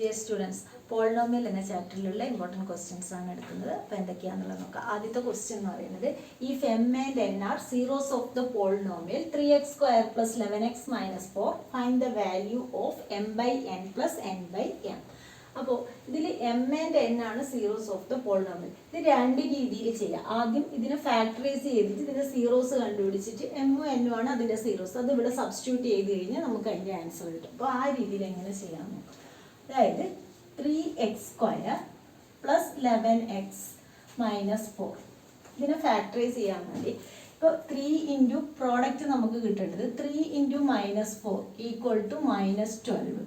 Dear students, polynomial എന്ന ചാപ്റ്ററിലുള്ള important questions ആണ് എടുക്കുന്നത്. അപ്പോൾ എന്തൊക്കെയാണെന്നുള്ളത് നോക്കാം. ആദ്യത്തെ ക്വസ്റ്റ്യൻ എന്ന് പറയുന്നത്, if M and N R zeros of the polynomial 3x² + 11x - 4 find the value of m/n + n/m. അപ്പോൾ ഇതിൽ എം ആൻഡ് എൻ ആണ് സീറോസ് ഓഫ് ദ പോളിനോമിയൽ. ഇത് രണ്ട് രീതിയിൽ ചെയ്യാം. ആദ്യം ഇതിനെ ഫാക്ടറൈസ് ചെയ്തിട്ട് ഇതിൻ്റെ സീറോസ് കണ്ടുപിടിച്ചിട്ട് എമ്മും എന്നും ആണ് അതിൻ്റെ സീറോസ്. അത് ഇവിടെ സബ്സ്റ്റിറ്റ്യൂട്ട് ചെയ്ത് കഴിഞ്ഞാൽ നമുക്ക് അതിൻ്റെ ആൻസർ കിട്ടും. അപ്പോൾ ആ രീതിയിൽ എങ്ങനെ ചെയ്യാൻ നോക്കാം. അതായത് 3x² + 11x - 4 ഇതിനെ ഫാക്ടറൈസ് ചെയ്യാൻ വേണ്ടി ഇപ്പോൾ 3 ഇൻറ്റു പ്രോഡക്റ്റ് നമുക്ക് കിട്ടേണ്ടത് 3 × -4 = -12.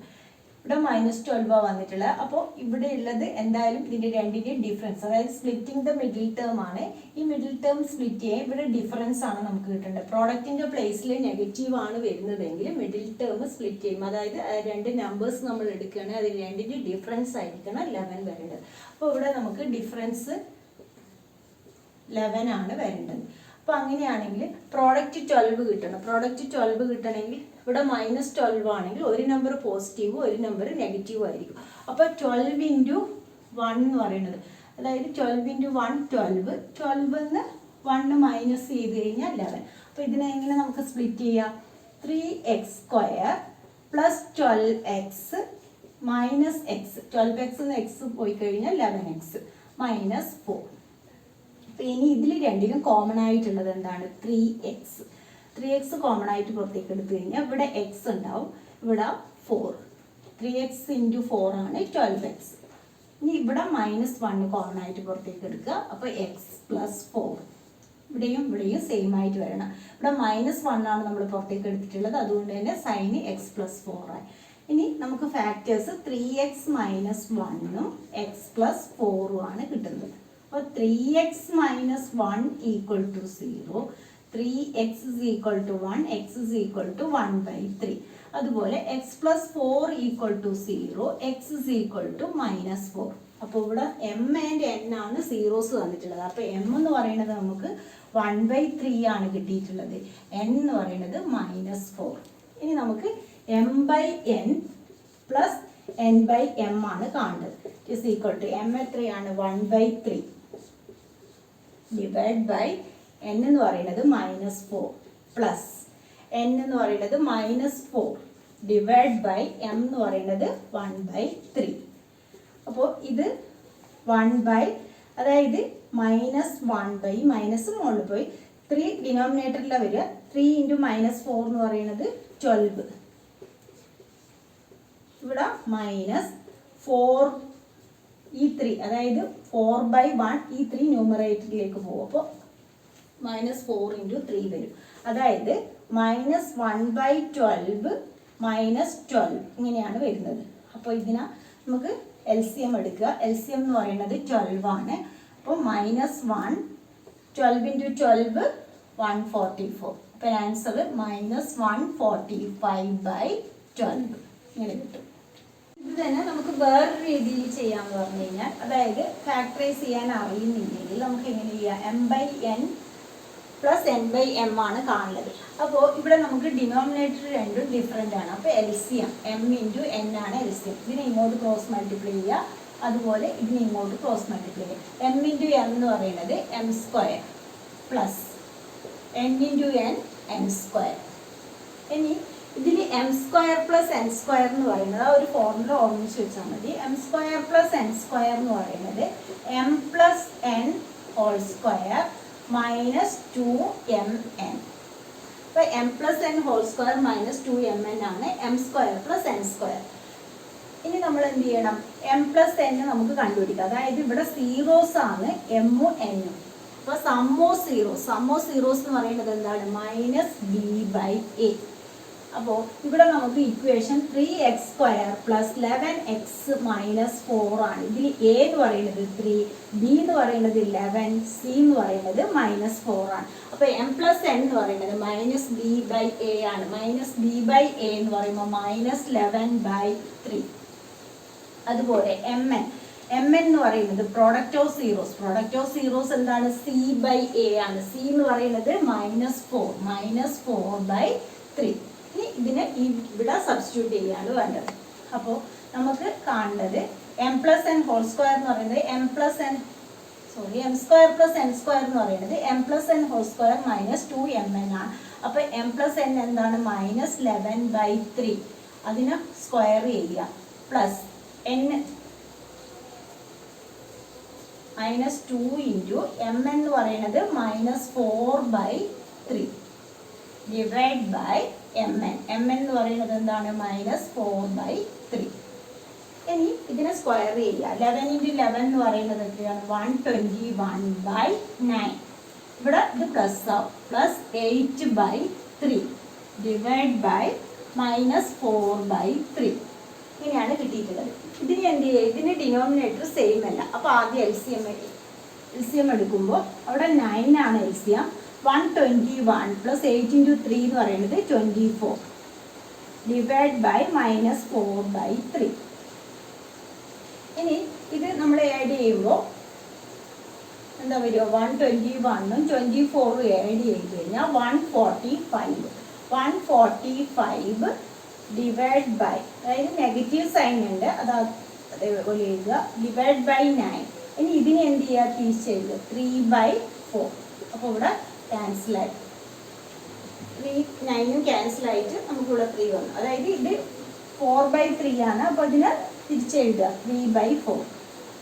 ഇവിടെ -12 വന്നിട്ടുള്ളത്. അപ്പോൾ ഇവിടെ ഉള്ളത് എന്തായാലും ഇതിൻ്റെ രണ്ടിൻ്റെയും ഡിഫറൻസ്, അതായത് സ്പ്ലിറ്റിംഗ് ദ മിഡിൽ ടേം ആണ്. ഈ മിഡിൽ ടേം സ്പ്ലിറ്റ് ചെയ്യാൻ ഇവിടെ ഡിഫറൻസ് ആണ് നമുക്ക് കിട്ടേണ്ടത്. പ്രോഡക്റ്റിൻ്റെ പ്ലേസിൽ നെഗറ്റീവ് ആണ് വരുന്നതെങ്കിൽ മിഡിൽ ടേം സ്പ്ലിറ്റ് ചെയ്യും. അതായത് രണ്ട് നമ്പേഴ്സ് നമ്മൾ എടുക്കുകയാണെങ്കിൽ അതിൽ രണ്ടിൻ്റെ ഡിഫറൻസ് ആയിരിക്കണം 11 വരേണ്ടത്. അപ്പോൾ ഇവിടെ നമുക്ക് ഡിഫറൻസ് 11 ആണ് വരേണ്ടത്. അപ്പോൾ അങ്ങനെയാണെങ്കിൽ പ്രോഡക്റ്റ് 12 കിട്ടണം. പ്രോഡക്റ്റ് 12 കിട്ടണമെങ്കിൽ ഇവിടെ -12 ആണെങ്കിൽ ഒരു നമ്പർ പോസിറ്റീവും ഒരു നമ്പർ നെഗറ്റീവും ആയിരിക്കും. അപ്പോൾ 12 × 1 എന്ന് പറയുന്നത്, അതായത് 12 × 1 12, 12 1 മൈനസ് ചെയ്ത് കഴിഞ്ഞാൽ 11. അപ്പോൾ ഇതിനെ എങ്ങനെ നമുക്ക് സ്പ്ലിറ്റ് ചെയ്യാം? 3x² + 12x - x. 12x നിന്ന് x പോയി കഴിഞ്ഞാൽ 11x - 4. അപ്പോൾ ഇനി ഇതിൽ രണ്ടിലും കോമൺ ആയിട്ടുള്ളത് എന്താണ്? 3x. 3x കോമൺ ആയിട്ട് പുറത്തേക്ക് എടുത്തു കഴിഞ്ഞാൽ ഇവിടെ x ഉണ്ടാവും, ഇവിടെ 4. 3x × 4 ആണ് 12x. ഇനി ഇവിടെ -1 കോമൺ ആയിട്ട് പുറത്തേക്ക് എടുക്കുക. അപ്പോൾ x + 4. ഇവിടെയും സെയിം ആയിട്ട് വരണം. ഇവിടെ -1 ആണ് നമ്മൾ പുറത്തേക്ക് എടുത്തിട്ടുള്ളത്, അതുകൊണ്ട് തന്നെ സൈന് x + 4 ആയി. ഇനി നമുക്ക് ഫാക്ടേഴ്സ് 3x - 1 x + 4 ആണ് കിട്ടുന്നത്. അപ്പോൾ 3x - 1 = 0, 3x = 1, x = 1/3. അതുപോലെ x + 4 = 0, x = -4. അപ്പോൾ ഇവിടെ m ആൻഡ് n ആണ് സീറോസ് തന്നിട്ടുള്ളത്. അപ്പോൾ m എന്ന് പറയുന്നത് നമുക്ക് 1/3 ആണ് കിട്ടിയിട്ടുള്ളത്, n എന്ന് പറയുന്നത് -4. ഇനി നമുക്ക് m/n + n/m ആണ് കാണുന്നത്. m എത്രയാണ്? 1/3 / n എന്ന് പറയുന്നത് -4 പ്ലസ് n എന്ന് പറയുന്നത് -4 / m എന്ന് പറയുന്നത് 1/3. അപ്പോൾ ഇത് 1/, അതായത് -1/, മൈനസ് മുകളിൽ പോയി 3 ഡിനോമിനേറ്ററിലാണ് വരിക. 3 × -4 എന്ന് പറയുന്നത് 12. ഇവിടെ -4, ഈ 3, അതായത് 4/1, ഈ 3 ന്യൂമറേറ്ററിലേക്ക് പോകും. അപ്പോൾ -4 × 3 വരും. അതായത് -1/12 -12 ഇങ്ങനെയാണ് വരുന്നത്. അപ്പോൾ ഇതിനെ നമുക്ക് LCM എടുക്കുക. LCM എന്ന് പറയുന്നത് 12 ആണ്. അപ്പോൾ -1, 12 × 12 144. അപ്പോൾ ആൻസർ -145/12 ഇങ്ങനെ കിട്ടും. ഇത് തന്നെ നമുക്ക് വേറൊരു രീതിയിൽ ചെയ്യാമെന്ന് പറഞ്ഞു കഴിഞ്ഞാൽ, അതായത് ഫാക്ടറൈസ് ചെയ്യാൻ അറിയുന്നില്ലെങ്കിൽ നമുക്ക് എങ്ങനെ ചെയ്യാം? m/n + n/m ആണ് കാണുന്നത്. അപ്പോൾ ഇവിടെ നമുക്ക് ഡിനോമിനേറ്റർ രണ്ടും ഡിഫറെൻ്റ് ആണ്. അപ്പോൾ LCM m × n ആണ് LCM. ഇതിനെ ഇങ്ങോട്ട് ക്രോസ് മൾട്ടിപ്ലൈ ചെയ്യുക, അതുപോലെ ഇതിനെ ഇങ്ങോട്ട് ക്രോസ് മൾട്ടിപ്ലൈ ചെയ്യുക. m × n എന്ന് പറയുന്നത് m² plus n × n n². ഇനി ഇതിൽ m² + n² എന്ന് പറയുന്നത് ആ ഒരു ഫോർമുല ഓർമ്മിച്ച് വെച്ചാൽ മതി. m² + n² എന്ന് പറയുന്നത് m + n² - 2mn. അപ്പോൾ m + n² - 2mn ആണ് m² + n². ഇനി നമ്മൾ എന്ത് ചെയ്യണം? m + n നമുക്ക് കണ്ടുപിടിക്കാം. അതായത് ഇവിടെ സീറോസ് ആണ് എമ്മും എന്നും. അപ്പോൾ സം ഓഫ് സീറോസ് എന്ന് പറയുന്നത് എന്താണ്? -b/a. അപ്പോൾ ഇവിടെ നമുക്ക് ഇക്വേഷൻ 3x² + 11x - 4 ആണ്. ഇതിൽ a എന്ന് പറയുന്നത് 3, b എന്ന് പറയുന്നത് 11, c എന്ന് പറയുന്നത് -4 ആണ്. അപ്പോൾ m + n എന്ന് പറയുന്നത് -b/a ആണ്. -b/a എന്ന് പറയുമ്പോൾ -11/3. അതുപോലെ mn എന്ന് പറയുന്നത് പ്രോഡക്റ്റ് ഓഫ് സീറോസ് എന്താണ്? c/a ആണ്. c എന്ന് പറയുന്നത് -4/3. ഇനി ഇതിനെ ഇവിടെ സബ്സ്റ്റിറ്റ്യൂട്ട് ചെയ്യാണ് വേണ്ടത്. അപ്പോൾ നമുക്ക് കാണേണ്ടത് M plus N whole square എന്ന് പറയുന്നത് M square plus N square എന്ന് പറയുന്നത് M plus N whole square minus 2mn ആണ്. അപ്പോൾ എം പ്ലസ് എൻ എന്താണ്? -11/3. അതിന് സ്ക്വയർ ചെയ്യുക പ്ലസ് എൻ -2 ഇൻറ്റു എം എന്ന് പറയുന്നത് -4/3 ഡിവൈഡ് ബൈ എം എന്ന് പറയുന്നത് എന്താണ്? -4/3. ഇനി ഇതിനെ സ്ക്വയർ ചെയ്യുക. 11 × 11 എന്ന് പറയുന്നത് എത്രയാണ്? 121/9. ഇവിടെ ഇത് പ്ലസ് ആവും. Plus 8/3 divide by -4/3. ഇങ്ങനെയാണ് കിട്ടിയിട്ടുള്ളത്. ഇതിന് എന്ത് ചെയ്യുക? ഇതിന് ഡിനോമിനേറ്റർ സെയിം അല്ല. അപ്പോൾ ആദ്യം എൽ സി എം എടുക്കുമ്പോൾ അവിടെ 9 ആണ് എൽ സി എം. 121 + 8 × 3 എന്ന് പറയുന്നത് 24 ഡിവൈഡ് ബൈ -4/3. ഇനി ഇത് നമ്മൾ ആഡ് ചെയ്യുമ്പോൾ എന്താ വരിക? 121ഉം 24ഉം ആഡ് ചെയ്ത് കഴിഞ്ഞാൽ 145 ഡിവൈഡ് ബൈ, അതായത് നെഗറ്റീവ് സൈൻ ഉണ്ട്, അതേപോലെ എഴുതുക, ഡിവൈഡ് ബൈ 9. ഇനി ഇതിനെ എന്ത് ചെയ്യുക? തിരിച്ചെഴുതുക 3/4. അപ്പോൾ ഇവിടെ ക്യാൻസലായി 3 9ഉം ക്യാൻസലായിട്ട് നമുക്കിവിടെ 3 വന്നു. അതായത് ഇത് 4/3 ആണ്. അപ്പോൾ ഇതിന് തിരിച്ചെഴുതുക 3/4.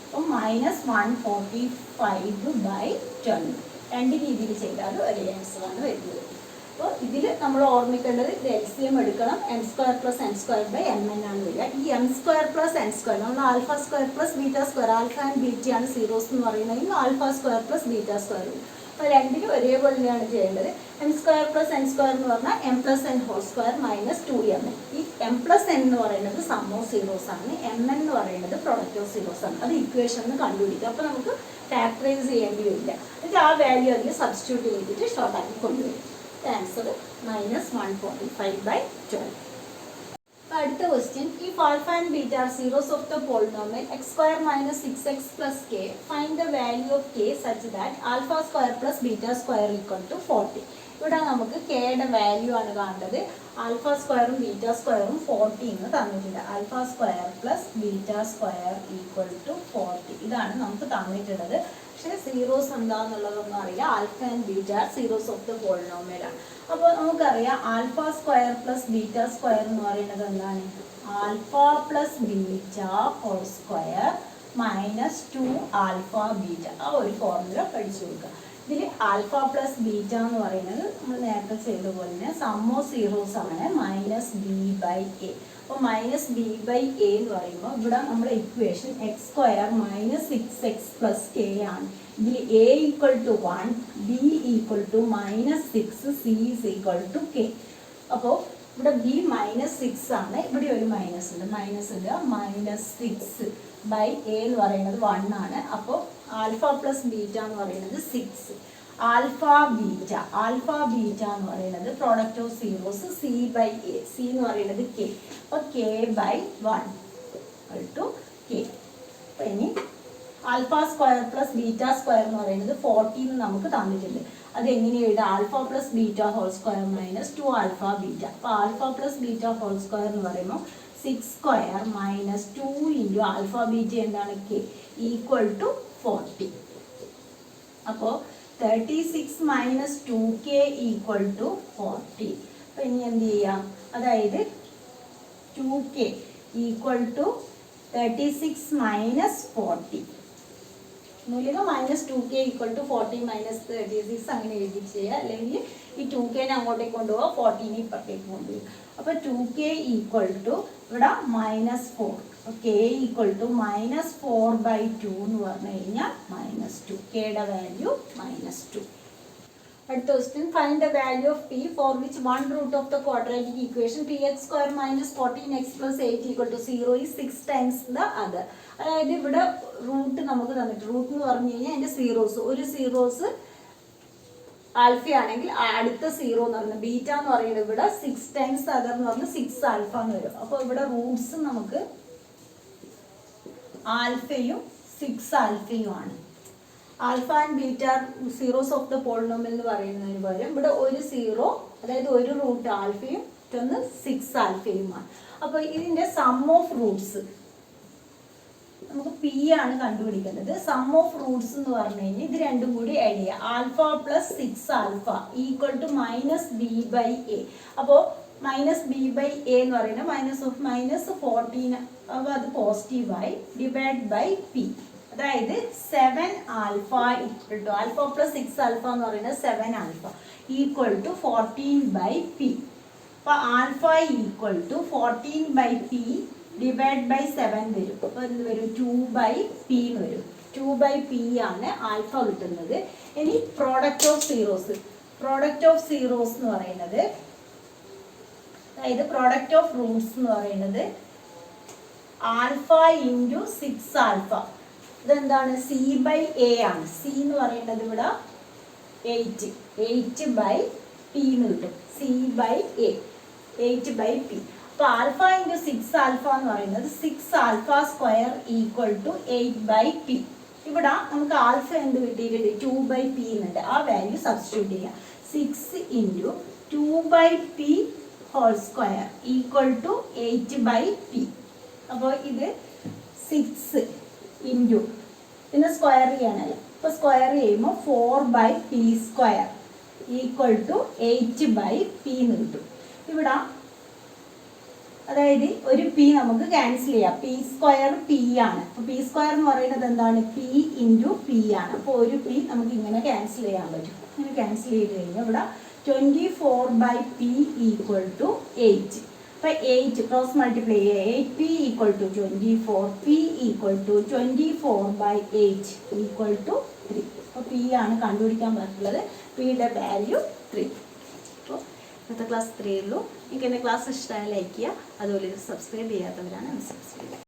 അപ്പോൾ -145/20. രണ്ട് രീതിയിൽ ചെയ്താൽ ഒരേ ആൻസറാണ് വരുന്നത്. അപ്പോൾ ഇതിൽ നമ്മൾ ഓർമ്മിക്കേണ്ടത് ഇത് എൽ സി എം എടുക്കണം. M square plus N square by m n ആണ് വരിക. ഈ m square plus N square നമ്മൾ alpha square plus beta square, alpha and ബീറ്റയാണ് സീറോസ് എന്ന് പറയുന്നത്. Alpha square plus beta square. അപ്പോൾ രണ്ടിനും ഒരേപോലെയാണ് ചെയ്യേണ്ടത്. M square plus N square എന്ന് പറഞ്ഞാൽ m plus N whole square -2mn. ഈ എം പ്ലസ് എൻ എന്ന് പറയുന്നത് സം ഓഫ് സീറോസ് ആണ്. എം എൻ എന്ന് പറയുന്നത് പ്രൊഡക്റ്റ് ഓഫ് സീറോസ് ആണ്. അത് ഇക്വേഷൻ കണ്ടുപിടിക്കുക. അപ്പോൾ നമുക്ക് ഫാക്ടറൈസ് ചെയ്യേണ്ടി വരില്ല. എന്നിട്ട് ആ വാല്യൂ അതിൽ സബ്സ്റ്റിറ്റ്യൂട്ട് ചെയ്തിട്ട് ഷോർട്ട് ആക്കി കൊണ്ടുവരും. ആൻസർ -145/12. അടുത്ത question, if alpha and beta are zeros of the polynomial x square minus 6x plus k, find the value of k such that alpha square plus beta square equal to 40. ഇവിടെ നമുക്ക് കെയുടെ value ആണ് കാണേണ്ടത്. Alpha സ്ക്വയറും beta സ്ക്വയറും 40 എന്ന് തന്നിട്ടുണ്ട്. Alpha square plus beta square equal to 40. ഇതാണ് നമുക്ക് തന്നിട്ടുള്ളത്. പക്ഷേ സീറോസ് എന്താണെന്നുള്ളതൊന്നും അറിയില്ല. Alpha and beta zeros of the polynomial ആണ്. അപ്പോൾ നമുക്കറിയാം alpha square plus beta square എന്ന് പറയുന്നത് എന്താണ്? Alpha plus beta whole square -2 alpha beta. ആ ഒരു ഫോർമുല പഠിച്ചു കൊടുക്കുക. ഇതിൽ ആൽഫ പ്ലസ് ബീറ്റ എന്ന് പറയുന്നത് നമ്മൾ നേരത്തെ ചെയ്ത പോലെ തന്നെ സം ഓഫ് സീറോസ് ആണ് -b/a. അപ്പോൾ -b/a എന്ന് പറയുമ്പോൾ ഇവിടെ നമ്മുടെ ഇക്വേഷൻ x² -6x + k ആണ്. ഇതിൽ a = 1, b = -6, c = k. അപ്പോൾ ഇവിടെ b -6 ആണ്. ഇവിടെ ഒരു മൈനസ് ഉണ്ട്. -6/a എന്ന് പറയുന്നത് 1 ആണ്. അപ്പോൾ ആൽഫ പ്ലസ് ബീറ്റ എന്ന് പറയുന്നത് 6. ആൽഫ ബീറ്റ എന്ന് പറയുന്നത് product of zeros c/a. c എന്ന് പറയുന്നത് k. അപ്പോൾ k/1 = k. അപ്പോൾ ഇനി alpha square plus beta square എന്ന് പറയുന്നത് 40 എന്ന് നമുക്ക് തന്നിട്ടുണ്ട്. അത് എങ്ങനെ എഴുതാം? Alpha plus beta whole square -2 alpha beta. അപ്പോൾ alpha plus beta whole square എന്ന് പറയുമ്പോൾ 6² -2 ഇൻറ്റു ആൽഫ ബീറ്റ എന്താണ്? k equal to 40. അപ്പോൾ 36 - 2k ഈക്വൽ ടു 40. അപ്പോൾ ഇനി എന്ത് ചെയ്യാം? അതായത് 2k ഈക്വൽ ടു 36 - 40. മൂല്യം -2k ഈക്വൽ ടു 40 - 36 അങ്ങനെ എഴുതി ചെയ്യുക. അല്ലെങ്കിൽ ഈ 2k അങ്ങോട്ടേക്ക് കൊണ്ടുപോകുക, 40 ഇപ്പുറത്തേക്ക് കൊണ്ടുപോകും. അപ്പോൾ 2k ഈക്വൽ ടു ഇവിടെ -4. അപ്പോൾ k ഈക്വൽ ടു -4/2 എന്ന് പറഞ്ഞു കഴിഞ്ഞാൽ -2. കെയുടെ വാല്യൂ -2. അടുത്ത question, find the value of p for which one root of the quadratic equation px² - 14x + 8 = 0 is 6 times the other. അതായത് ഇവിടെ റൂട്ട് നമുക്ക് തന്നിട്ട്, റൂട്ട് എന്ന് പറഞ്ഞു കഴിഞ്ഞാൽ അതിൻ്റെ സീറോസ്, ഒരു സീറോസ് ആൽഫ ആണെങ്കിൽ അടുത്ത സീറോ എന്ന് പറയുന്നത് ബീറ്റ എന്ന് പറയുന്നത് ഇവിടെ 6 ടൈംസ് അതർ എന്ന് പറഞ്ഞാൽ 6 ആൽഫ എന്ന് വരും. അപ്പോൾ ഇവിടെ റൂട്ട്സ് നമുക്ക് ആൽഫയും 6 ആൽഫയും ആണ്. Alpha and beta zeros of the polynomial എന്ന് പറയുന്നതിന് പകരം ഇവിടെ ഒരു സീറോ, അതായത് ഒരു റൂട്ട് ആൽഫയും മറ്റൊന്ന് 6 ആൽഫയുമാണ്. അപ്പോൾ ഇതിൻ്റെ സം ഓഫ് റൂട്ട്സ് പി ആണ് കണ്ടുപിടിക്കേണ്ടത്. സം ഓഫ് റൂട്ട്സ് എന്ന് പറഞ്ഞു കഴിഞ്ഞാൽ ഇത് രണ്ടും കൂടി ആഡ് ചെയ്യുക. Alpha plus 6 alpha equal to minus B by A. അപ്പോൾ മൈനസ് ബി ബൈ എ എന്ന് പറയുന്നത് -14, അപ്പോൾ അത് പോസിറ്റീവായി ഡിവൈഡ് ബൈ പി. അതായത് 7 alpha equal to alpha plus 6 alpha എന്ന് പറയുന്നത് 7 alpha equal to 14 by P. അപ്പോൾ alpha equal to 14 by p divide by 7 വരും. അപ്പോൾ എന്ത് വരും? 2 ബൈ പി എന്ന് വരും. 2 ബൈ പി ആണ് ആൽഫ കിട്ടുന്നത്. ഇനി product of zeros. Product of zeros എന്ന് പറയുന്നത്, അതായത് പ്രോഡക്റ്റ് ഓഫ് റൂട്ട്സ് എന്ന് പറയുന്നത് ആൽഫ ഇൻറ്റു 6 ആൽഫ. ഇതെന്താണ്? സി ബൈ എ ആണ്. സി എന്ന് പറയുന്നത് ഇവിടെ 8 ബൈ പി എന്ന് കിട്ടും. C by A 8 by P. അപ്പോൾ ആൽഫ ഇൻറ്റു 6 ആൽഫ എന്ന് പറയുന്നത് 6 alpha square equal to 8 by P. ഇവിടെ നമുക്ക് ആൽഫ എന്ത് കിട്ടിയിട്ടുണ്ട്? 2 ബൈ പി എന്നുണ്ട്. ആ വാല്യൂ സബ്സ്റ്റിറ്റ്യൂട്ട് ചെയ്യാം. 6 into 2 by P whole square equal to 8 by P. അപ്പോൾ ഇത് 6 ഇൻറ്റു പിന്നെ സ്ക്വയർ ചെയ്യണമല്ലോ. അപ്പോൾ സ്ക്വയർ ചെയ്യുമ്പോൾ 4 by P square equal to 8 by P എന്ന് കിട്ടും. ഇവിടെ അതായത് ഒരു പി നമുക്ക് ക്യാൻസൽ ചെയ്യാം. പി സ്ക്വയർ പി ആണ്. അപ്പോൾ പി സ്ക്വയർ എന്ന് പറയുന്നത് എന്താണ്? പി ഇൻറ്റു പി ആണ്. അപ്പോൾ ഒരു പി നമുക്ക് ഇങ്ങനെ ക്യാൻസൽ ചെയ്യാൻ പറ്റും. ഇങ്ങനെ ക്യാൻസൽ ചെയ്ത് കഴിഞ്ഞാൽ ഇവിടെ 24 ബൈ പി ഈക്വൽ ടു 8. അപ്പോൾ 8 ക്രോസ് മൾട്ടിപ്ലൈ ചെയ്യുക. 8 P equal to 24, P equal to 24 by 8 equal to 3. അപ്പോൾ പി ആണ് കണ്ടുപിടിക്കാൻ പറ്റുള്ളത്. പിയുടെ വാല്യൂ 3. അപ്പോൾ ഇന്നത്തെ ക്ലാസ് 3 ഉള്ളൂ. നിങ്ങൾക്ക് എൻ്റെ ക്ലാസ് ഇഷ്ടമായി ലൈക്ക് ചെയ്യുക. അതുപോലെ സബ്സ്ക്രൈബ് ചെയ്യാത്തവരാണ് സബ്സ്ക്രൈബ് ചെയ്യുക.